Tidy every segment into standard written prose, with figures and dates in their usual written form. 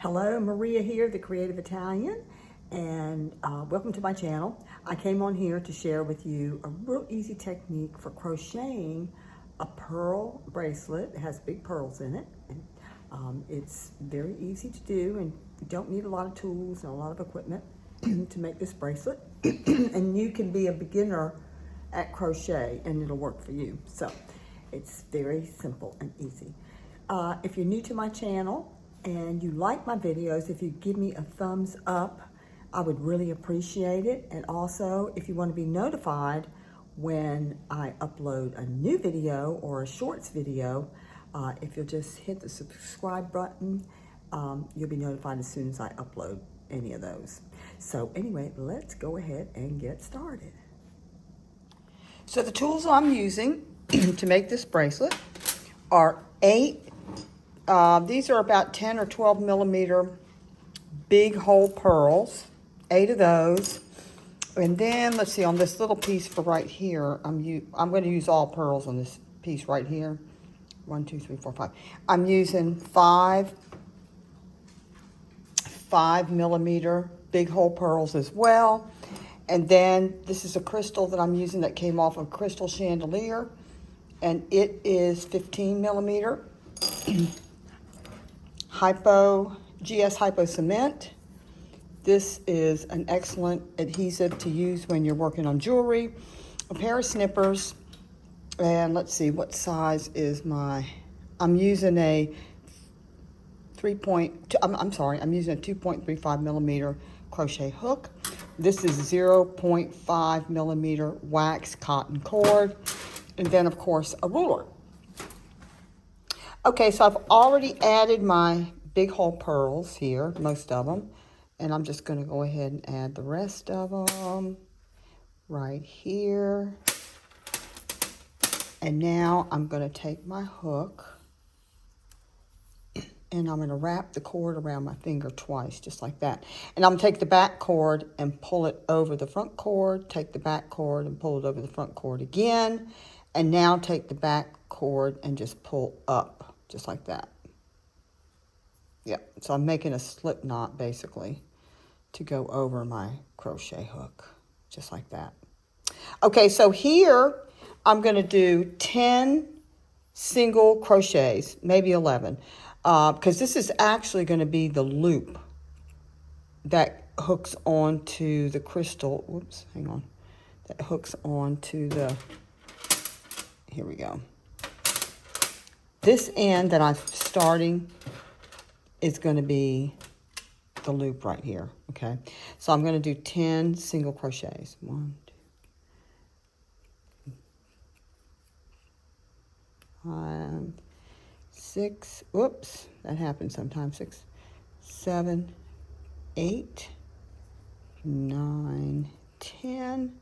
Hello, Maria here, the Creative Italian, and welcome to my channel. I came on here to share with you a real easy technique for crocheting a pearl bracelet. It has big pearls in it. And, it's very easy to do, and you don't need a lot of tools and a lot of equipment to make this bracelet. And you can be a beginner at crochet and it'll work for you. So it's very simple and easy. If you're new to my channel, and you like my videos, if you give me a thumbs up, I would really appreciate it. And also, if you want to be notified when I upload a new video or a shorts video, if you'll just hit the subscribe button, you'll be notified as soon as I upload any of those. So anyway, let's go ahead and get started. So the tools I'm using to make this bracelet are these are about 10 or 12 millimeter big hole pearls, 8 of those. And then let's see, on this little piece for right here, I'm going to use all pearls on this piece right here. 1, 2, 3, 4, 5. I'm using 5 millimeter big hole pearls as well. And then this is a crystal that I'm using that came off a crystal chandelier, and it is 15 millimeter. Hypo Cement. This is an excellent adhesive to use when you're working on jewelry. A pair of Snippers, and let's see, what size is I'm using a I'm using a 2.35 millimeter crochet hook. This is 0.5 millimeter wax cotton cord, and then of course a ruler. Okay, so I've already added my big hole pearls here, most of them, and I'm just going to go ahead and add the rest of them right here. And now I'm going to take my hook and I'm going to wrap the cord around my finger twice, just like that. And I'm going to take the back cord and pull it over the front cord, take the back cord and pull it over the front cord again, and now take the back cord and just pull up, just like that. Yeah, so I'm making a slip knot basically to go over my crochet hook, just like that. Okay, so here I'm going to do 10 single crochets, maybe 11, because this is actually going to be the loop that hooks onto the crystal. Whoops, hang on. That hooks onto the, here we go. This end that I'm starting is going to be the loop right here, okay? So I'm going to do 10 single crochets. 1, 2, 5, 6, whoops, that happens sometimes, 6, 7, 8, 9, 10,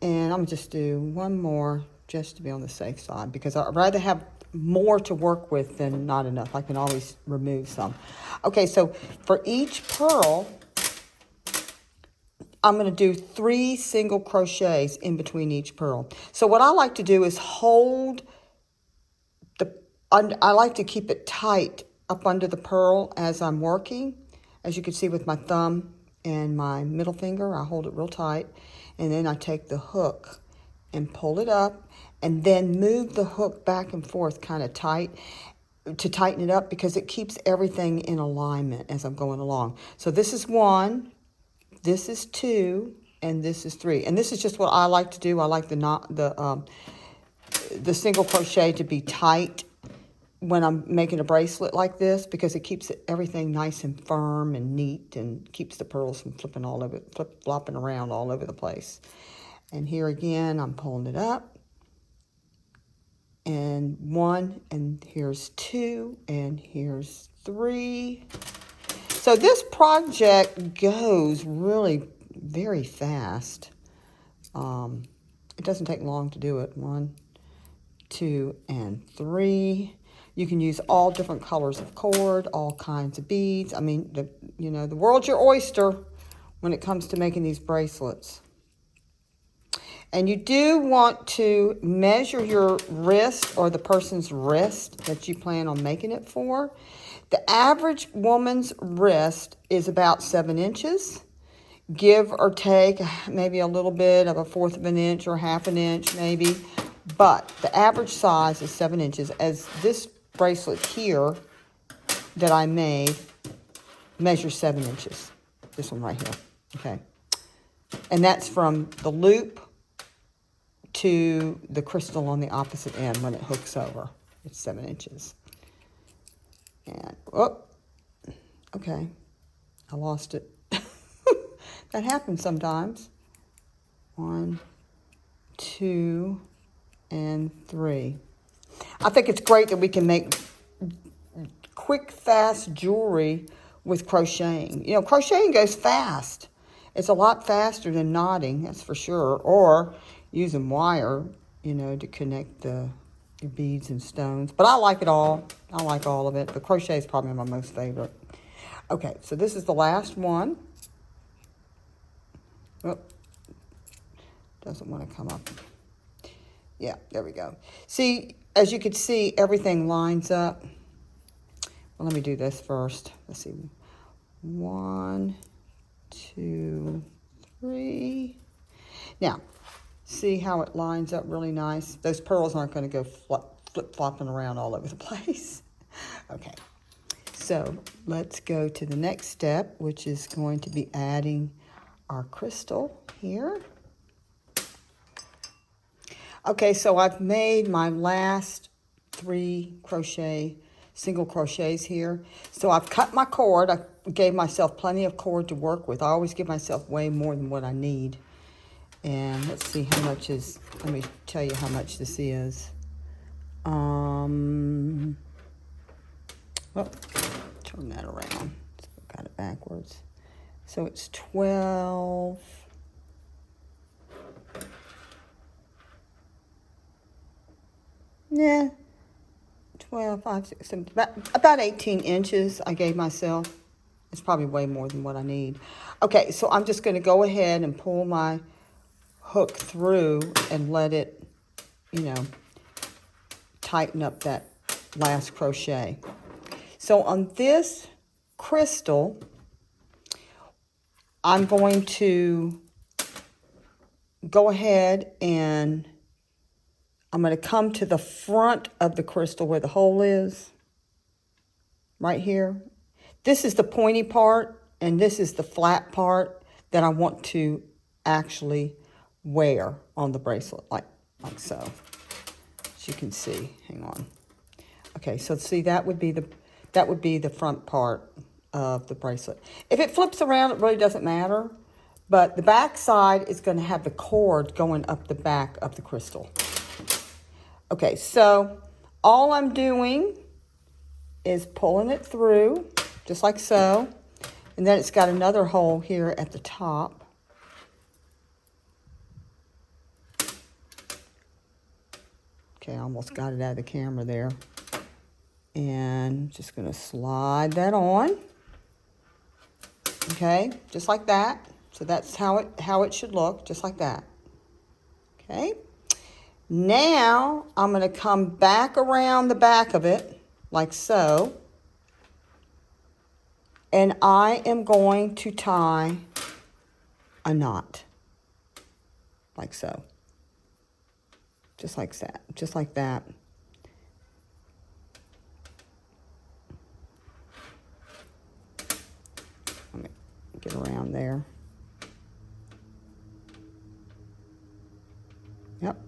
and I'm going to just do one more just to be on the safe side, because I'd rather have more to work with than not enough. I can always remove some. Okay, so for each pearl, I'm going to do 3 single crochets in between each pearl. So what I like to do is hold I like to keep it tight up under the pearl as I'm working. As you can see with my thumb and my middle finger, I hold it real tight, and then I take the hook and pull it up, and then move the hook back and forth kind of tight to tighten it up, because it keeps everything in alignment as I'm going along. So this is 1, this is 2, and this is 3. And this is just what I like to do. I like the single crochet to be tight when I'm making a bracelet like this, because it keeps everything nice and firm and neat, and keeps the pearls from flopping around all over the place. And here again, I'm pulling it up, and 1, and here's 2, and here's 3. So this project goes really very fast. It doesn't take long to do it. 1, 2, and 3. You can use all different colors of cord, all kinds of beads. I mean, the world's your oyster when it comes to making these bracelets. And you do want to measure your wrist, or the person's wrist that you plan on making it for. The average woman's wrist is about 7 inches. Give or take maybe a little bit of a 1/4 of an inch or 1/2 an inch maybe. But the average size is 7 inches, as this bracelet here that I made measures 7 inches. This one right here, okay? And that's from the loop to the crystal on the opposite end when it hooks over. It's 7 inches. And, oh, okay, I lost it. That happens sometimes. 1, 2, and 3. I think it's great that we can make quick, fast jewelry with crocheting. You know, crocheting goes fast. It's a lot faster than knotting, that's for sure, or using wire, you know, to connect your beads and stones. But I like it all. I like all of it, but crochet is probably my most favorite. Okay, so this is the last one. Oh, doesn't want to come up. Yeah, there we go. See, as you can see, everything lines up. Well, let me do this first. Let's see. 1, 2, 3. Now, see how it lines up really nice? Those pearls aren't going to go flip-flopping around all over the place. Okay, so let's go to the next step, which is going to be adding our crystal here. Okay, so I've made my last 3 single crochets here. So I've cut my cord. I gave myself plenty of cord to work with. I always give myself way more than what I need. And let's see how much let me tell you how much this is. Oh, turn that around. So I got it backwards. So it's 12. Yeah, 12, 5, 6, 7, about 18 inches I gave myself. It's probably way more than what I need. Okay, so I'm just going to go ahead and pull my hook through and let it, you know, tighten up that last crochet. So on this crystal, I'm going to go ahead and I'm going to come to the front of the crystal where the hole is, right here. This is the pointy part, and this is the flat part that I want to actually wear on the bracelet, like so. As you can see, hang on. Okay, so see, that would be the front part of the bracelet. If it flips around, it really doesn't matter, but the back side is going to have the cord going up the back of the crystal. Okay, so all I'm doing is pulling it through, just like so. And then it's got another hole here at the top. Okay, I almost got it out of the camera there. And just going to slide that on. Okay, just like that. So that's how it should look, just like that. Okay. Now, I'm going to come back around the back of it, like so, and I am going to tie a knot, like so, just like that, just like that. Let me get around there. Yep.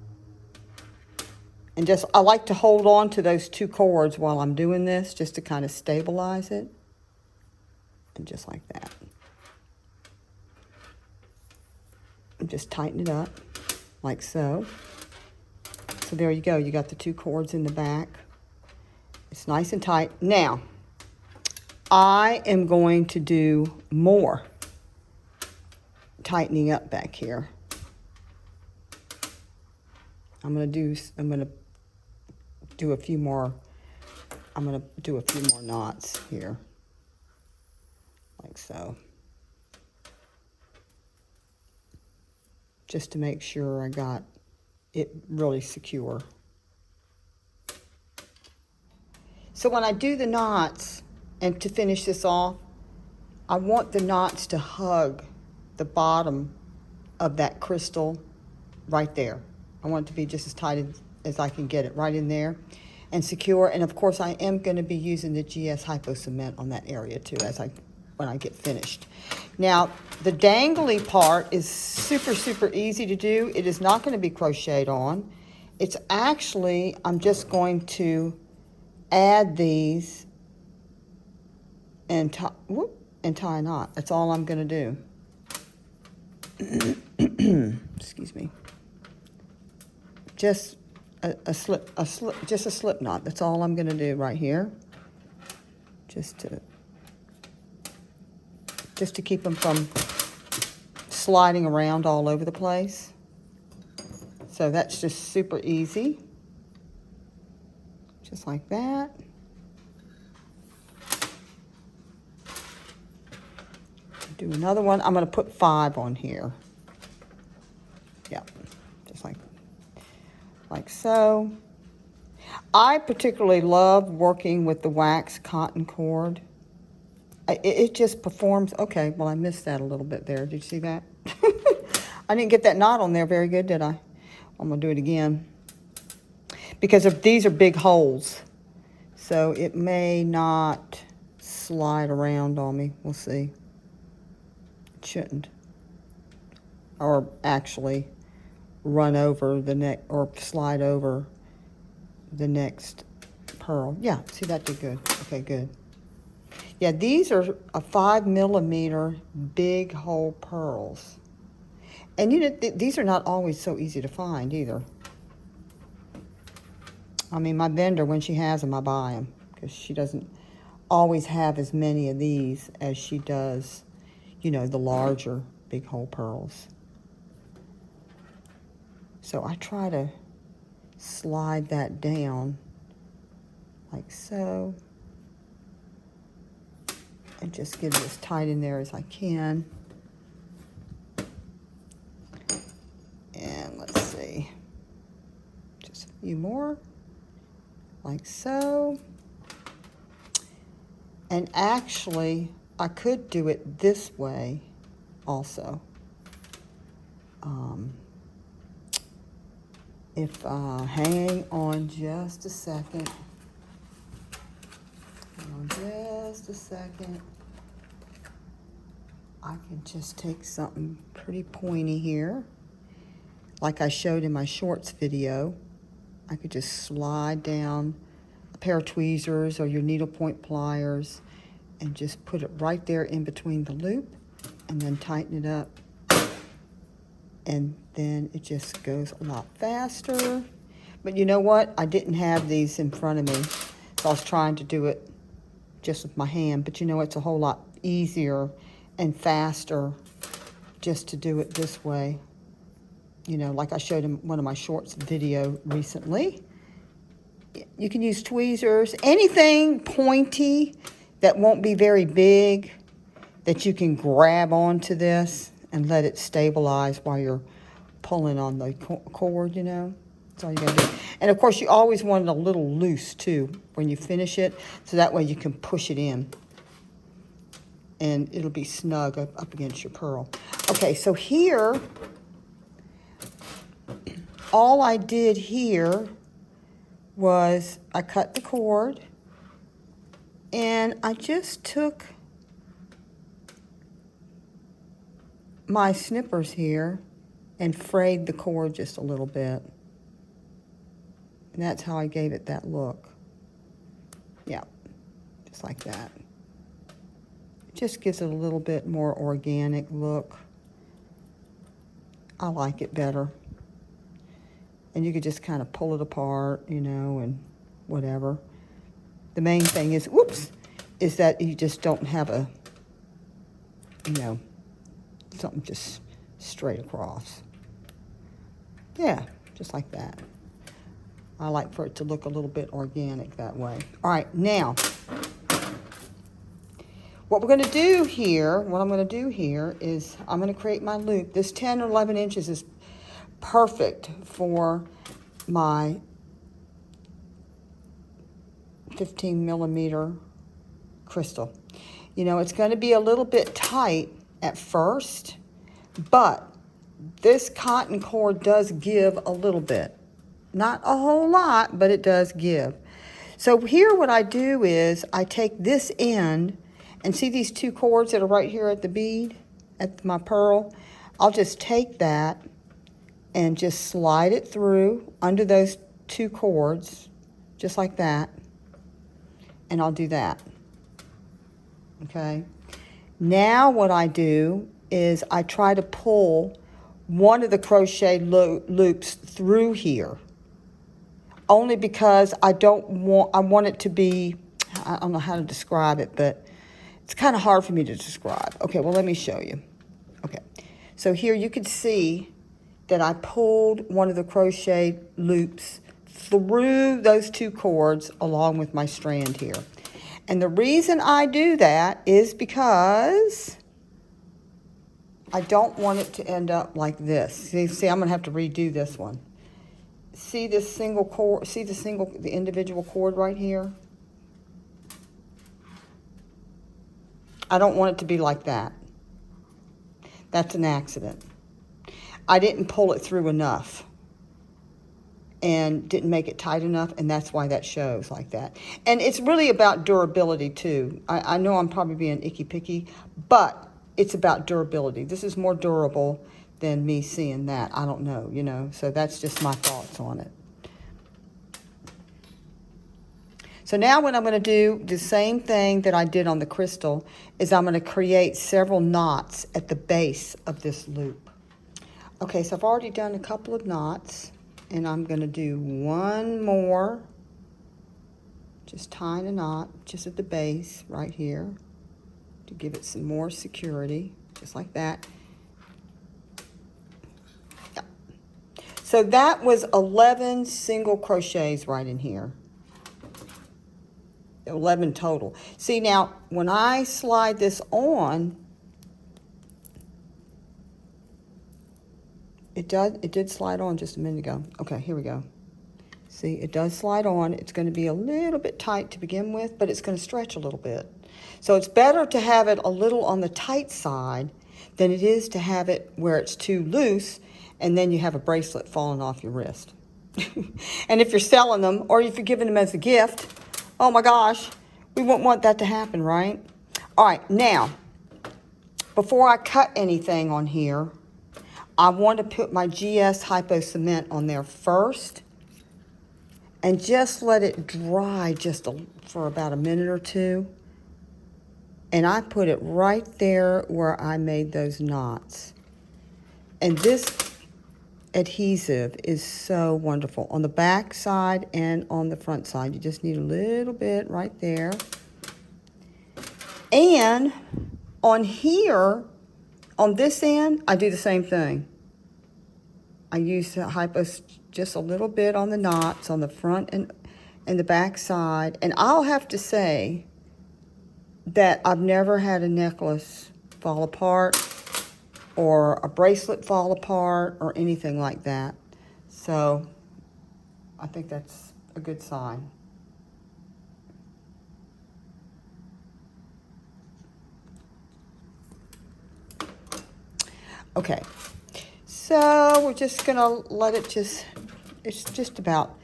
And I like to hold on to those 2 cords while I'm doing this, just to kind of stabilize it. And just like that. And just tighten it up, like so. So there you go. You got the 2 cords in the back. It's nice and tight. Now, I am going to do more tightening up back here. I'm going to do a few more knots here, like so, just to make sure I got it really secure. So when I do the knots, And to finish this off, I want the knots to hug the bottom of that crystal right there. I want it to be just as tight as I can get it right in there and secure. And of course I am going to be using the GS Hypo Cement on that area too when I get finished. Now the dangly part is super, super easy to do. It is not going to be crocheted on. It's actually, I'm just going to add these and tie a knot. That's all I'm going to do. Excuse me. Just a slip knot. That's all I'm going to do right here. Just to keep them from sliding around all over the place. So that's just super easy. Just like that. Do another one. I'm going to put 5 on here. Yep, just like so. I particularly love working with the wax cotton cord. It just performs. Okay, well, I missed that a little bit there. Did you see that? I didn't get that knot on there very good, did I? I'm going to do it again. Because these are big holes. So it may not slide around on me. We'll see. It shouldn't. Or actually run over the neck or slide over the next pearl. Yeah, see, that did good. Okay, good. Yeah, these are a 5mm big hole pearls. And you know, these are not always so easy to find either. I mean, my vendor, when she has them, I buy them because she doesn't always have as many of these as she does, you know, the larger big hole pearls. So I try to slide that down like so and just get it as tight in there as I can. And let's see, just a few more like so. And actually I could do it this way also. If hang on just a second. Hang on just a second. I can just take something pretty pointy here, like I showed in my shorts video. I could just slide down a pair of tweezers or your needlepoint pliers and just put it right there in between the loop and then tighten it up. And then it just goes a lot faster. But you know what? I didn't have these in front of me, so I was trying to do it just with my hand. But you know, it's a whole lot easier and faster just to do it this way. You know, like I showed in one of my shorts video recently. You can use tweezers, anything pointy that won't be very big, that you can grab onto this and let it stabilize while you're pulling on the cord, you know. That's all you gotta do. And of course, you always want it a little loose too when you finish it, so that way you can push it in and it'll be snug up against your pearl. Okay, so here, all I did here was I cut the cord and I just took my snippers here and frayed the cord just a little bit. And that's how I gave it that look. Yeah, just like that. It just gives it a little bit more organic look. I like it better. And you could just kind of pull it apart, you know, and whatever. The main thing is, whoops, is that you just don't have a, you know, something just straight across. Yeah, just like that. I like for it to look a little bit organic that way. All right, now, what we're going to do here, what I'm going to do here is I'm going to create my loop. This 10 or 11 inches is perfect for my 15mm crystal. You know, it's going to be a little bit tight at first, but this cotton cord does give a little bit. Not a whole lot, but it does give. So here what I do is I take this end, and see these two cords that are right here at the bead, at my pearl? I'll just take that and just slide it through under those two cords, just like that. And I'll do that. Okay. Now what I do is I try to pull one of the crochet loops through here, only because I want it to be, I don't know how to describe it, but it's kind of hard for me to describe. Okay, well, let me show you. Okay, so here you can see that I pulled one of the crochet loops through those two cords along with my strand here. And the reason I do that is because I don't want it to end up like this. See, I'm going to have to redo this one. See this single cord, see the individual cord right here? I don't want it to be like that. That's an accident. I didn't pull it through enough and didn't make it tight enough, and that's why that shows like that. And it's really about durability too. I know I'm probably being icky-picky, but it's about durability. This is more durable than me seeing that. I don't know, you know, so that's just my thoughts on it. So now what I'm going to do, the same thing that I did on the crystal, is I'm going to create several knots at the base of this loop. Okay, so I've already done a couple of knots, and I'm going to do one more, just tying a knot just at the base right here to give it some more security, just like that. Yeah. So that was 11 single crochets right in here. 11 total. See, now when I slide this on, it did slide on just a minute ago. Okay, here we go. See, it does slide on. It's going to be a little bit tight to begin with, but it's going to stretch a little bit. So it's better to have it a little on the tight side than it is to have it where it's too loose, and then you have a bracelet falling off your wrist. And if you're selling them, or if you're giving them as a gift, oh my gosh, we wouldn't want that to happen, right? All right, now, before I cut anything on here, I want to put my GS Hypo Cement on there first and just let it dry for about a minute or two. And I put it right there where I made those knots. And this adhesive is so wonderful on the back side and on the front side. You just need a little bit right there. And on here, on this end, I do the same thing. I use the Hypo just a little bit on the knots on the front and the back side. And I'll have to say that I've never had a necklace fall apart or a bracelet fall apart or anything like that. So I think that's a good sign. Okay, so we're just gonna let it it's just about,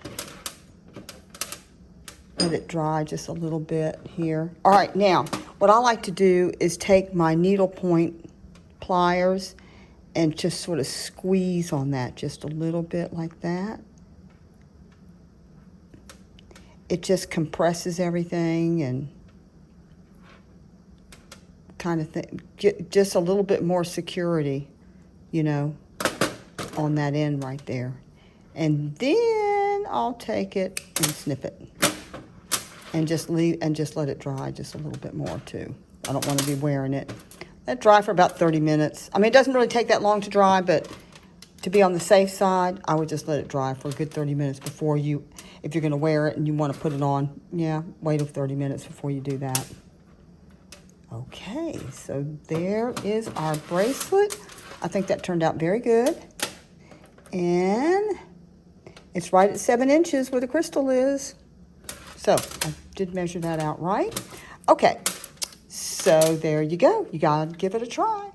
let it dry just a little bit here. All right, now, what I like to do is take my needlepoint pliers and just sort of squeeze on that just a little bit like that. It just compresses everything and kind of get just a little bit more security, you know, on that end right there. And then I'll take it and snip it and just let it dry just a little bit more too. I don't want to be wearing it. Let it dry for about 30 minutes. I mean, it doesn't really take that long to dry, but to be on the safe side, I would just let it dry for a good 30 minutes before you, if you're going to wear it and you want to put it on, yeah, wait 30 minutes before you do that. Okay, so there is our bracelet. I think that turned out very good. And it's right at 7 inches where the crystal is. So I did measure that out right. Okay, so there you go. You gotta give it a try.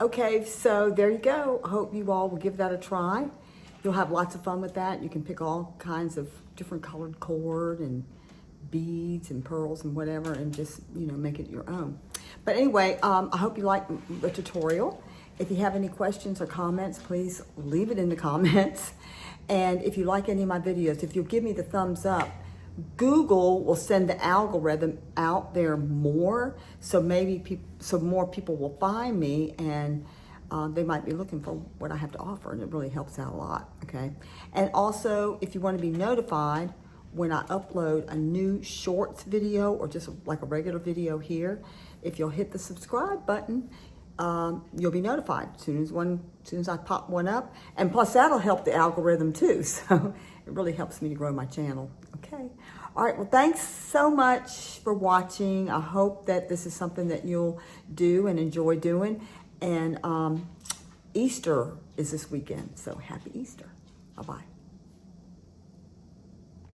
Okay, so there you go. I hope you all will give that a try. You'll have lots of fun with that. You can pick all kinds of different colored cord and beads and pearls and whatever, and just, you know, make it your own. But anyway, I hope you like the tutorial. If you have any questions or comments, please leave it in the comments. And if you like any of my videos, if you'll give me the thumbs up, Google will send the algorithm out there more, so maybe more people will find me, and they might be looking for what I have to offer, and it really helps out a lot, okay? And also, if you want to be notified when I upload a new shorts video or just like a regular video here, if you'll hit the subscribe button, you'll be notified as soon as I pop one up. And plus that'll help the algorithm too. So it really helps me to grow my channel. Okay. All right. Well, thanks so much for watching. I hope that this is something that you'll do and enjoy doing. And Easter is this weekend. So happy Easter. Bye-bye.